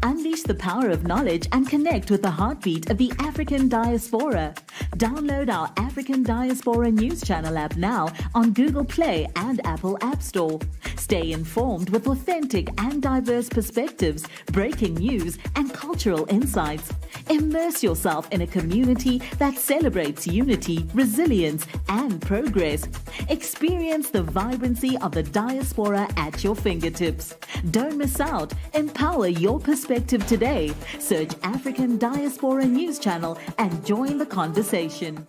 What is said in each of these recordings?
Unleash the power of knowledge and connect with the heartbeat of the African diaspora. Download our African Diaspora News Channel app now on Google Play and Apple App Store. Stay informed with authentic and diverse perspectives, breaking news, and cultural insights. Immerse yourself in a community that celebrates unity, resilience, and progress. Experience the vibrancy of the diaspora at your fingertips. Don't miss out. Empower your perspective today. Search African Diaspora News Channel and join the conversation.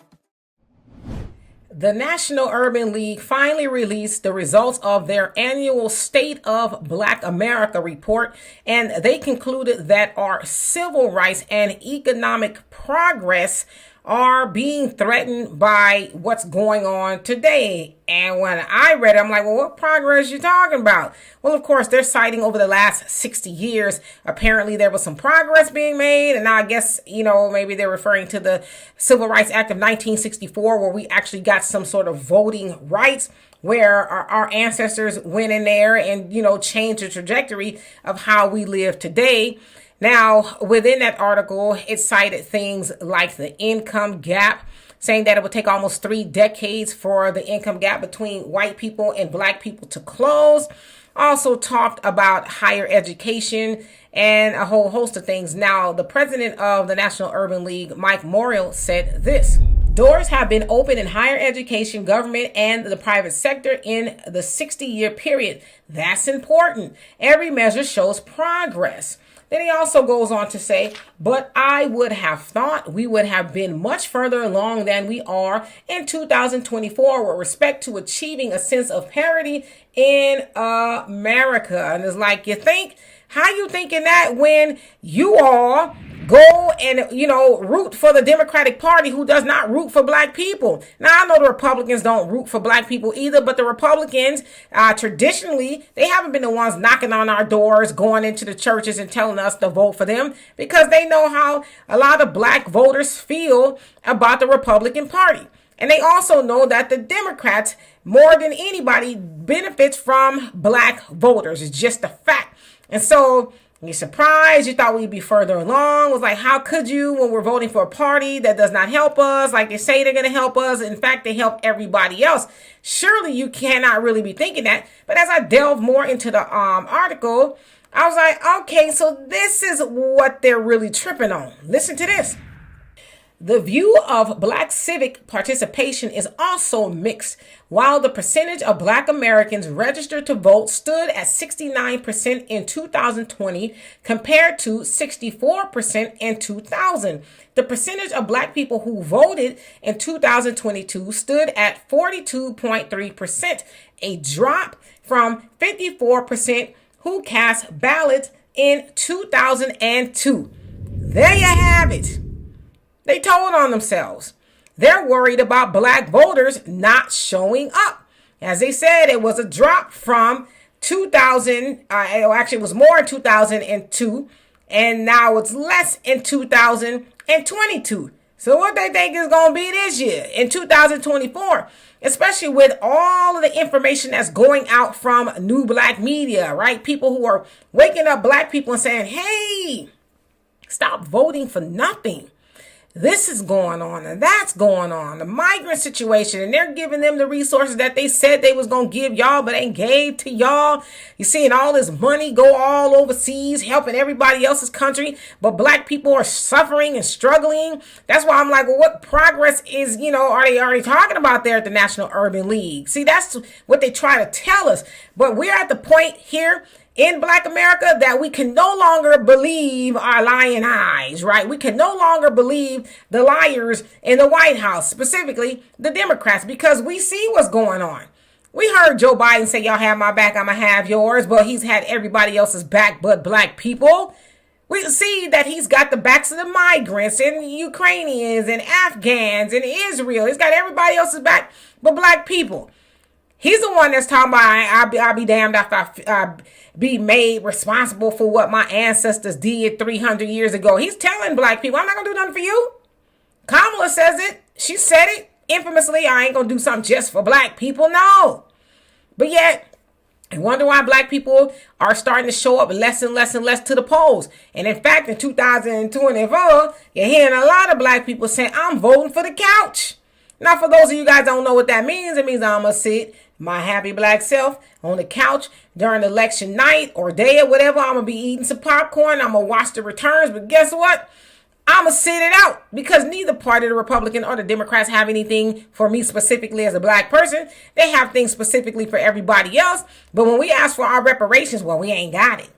The National Urban League finally released the results of their annual State of Black America report, and they concluded that our civil rights and economic progress are being threatened by what's going on today. And when I read it, I'm like, well, what progress you talking about? Well, of course, they're citing over the last 60 years. Apparently, there was some progress being made. And now I guess, maybe they're referring to the Civil Rights Act of 1964, where we actually got some sort of voting rights, where our ancestors went in there and, changed the trajectory of how we live today. Now, within that article, it cited things like the income gap, saying that it would take almost 3 decades for the income gap between white people and black people to close. Also talked about higher education and a whole host of things. Now, the president of the National Urban League, Mike Morrill, said this: doors have been open in higher education, government, and the private sector in the 60-year period. That's important. Every measure shows progress. Then he also goes on to say, but I would have thought we would have been much further along than we are in 2024 with respect to achieving a sense of parity in America. And it's like, how you thinking that when you all go and, root for the Democratic Party, who does not root for black people? Now, I know the Republicans don't root for black people either, but the Republicans, traditionally, they haven't been the ones knocking on our doors, going into the churches and telling us to vote for them, because they know how a lot of black voters feel about the Republican Party. And they also know that the Democrats, more than anybody, benefits from black voters. It's just a fact. And so you're surprised. You thought we'd be further along. It was like, how could you, when we're voting for a party that does not help us, like they say they're going to help us? In fact, they help everybody else. Surely you cannot really be thinking that. But as I delve more into the article, I was like, okay, so this is what they're really tripping on. Listen to this. The view of black civic participation is also mixed. While the percentage of black Americans registered to vote stood at 69% in 2020 compared to 64% in 2000, the percentage of black people who voted in 2022 stood at 42.3%, a drop from 54% who cast ballots in 2002. There you have it. They told on themselves. They're worried about black voters not showing up. As they said, it was a drop from 2000. Actually, it was more in 2002. And now it's less in 2022. So what they think is going to be this year in 2024, especially with all of the information that's going out from new black media, right? People who are waking up black people and saying, hey, stop voting for nothing. This is going on and that's going on. The migrant situation, and they're giving them the resources that they said they was going to give y'all, but ain't gave to y'all. You're seeing all this money go all overseas, helping everybody else's country, but black people are suffering and struggling. That's why I'm like, well, what progress is, are they already talking about there at the National Urban League? See, that's what they try to tell us. But we're at the point here in Black America that we can no longer believe our lying eyes, right? We can no longer believe the liars in the White House, specifically the Democrats, because we see what's going on. We heard Joe Biden say, y'all have my back, I'm gonna have yours, but he's had everybody else's back but black people. We see that he's got the backs of the migrants and Ukrainians and Afghans and Israel. He's got everybody else's back but black people. He's the one that's talking about, I'll be damned if I be made responsible for what my ancestors did 300 years ago. He's telling black people, I'm not going to do nothing for you. Kamala says it. She said it infamously. I ain't going to do something just for black people. No. But yet, I wonder why black people are starting to show up less and less and less to the polls. And in fact, in 2024, you're hearing a lot of black people saying, I'm voting for the couch. Now, for those of you guys don't know what that means, it means I'm going to sit my happy black self on the couch during election night or day or whatever. I'm going to be eating some popcorn. I'm going to watch the returns. But guess what? I'm going to sit it out because neither party, the Republican or the Democrats, have anything for me specifically as a black person. They have things specifically for everybody else. But when we ask for our reparations, well, we ain't got it.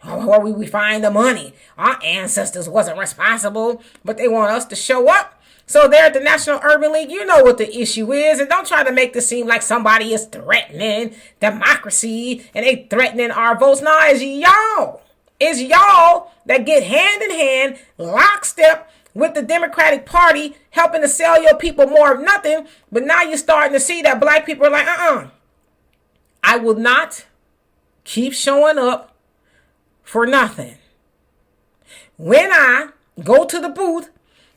Where we find the money? Our ancestors wasn't responsible, but they want us to show up. So there at the National Urban League, you know what the issue is. And don't try to make this seem like somebody is threatening democracy and they threatening our votes. No, it's y'all. It's y'all that get hand in hand, lockstep with the Democratic Party, helping to sell your people more of nothing. But now you're starting to see that black people are like, I will not keep showing up for nothing. When I go to the booth,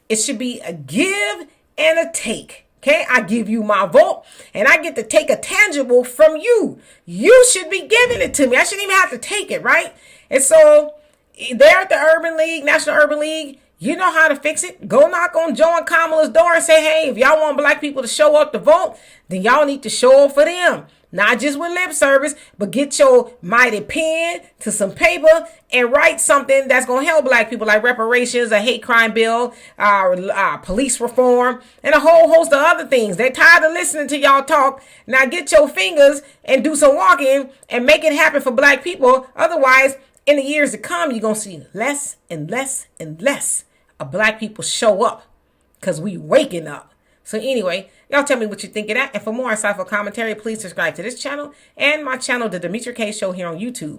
it should be a give and a take. Okay, I give you my vote and I get to take a tangible from you. You should be giving it to me. I shouldn't even have to take it, right? And so there at the Urban League, National Urban League, you know how to fix it. Go knock on Joe and Kamala's door and say, hey, if y'all want black people to show up to vote, then y'all need to show up for them. Not just with lip service, but get your mighty pen to some paper and write something that's going to help black people, like reparations, a hate crime bill, police reform, and a whole host of other things. They're tired of listening to y'all talk. Now get your fingers and do some walking and make it happen for black people. Otherwise, in the years to come, you're going to see less and less and less of black people show up because we waking up. So anyway, y'all tell me what you think of that. And for more insightful commentary, please subscribe to this channel and my channel, The Demetra Kaye Show, here on YouTube.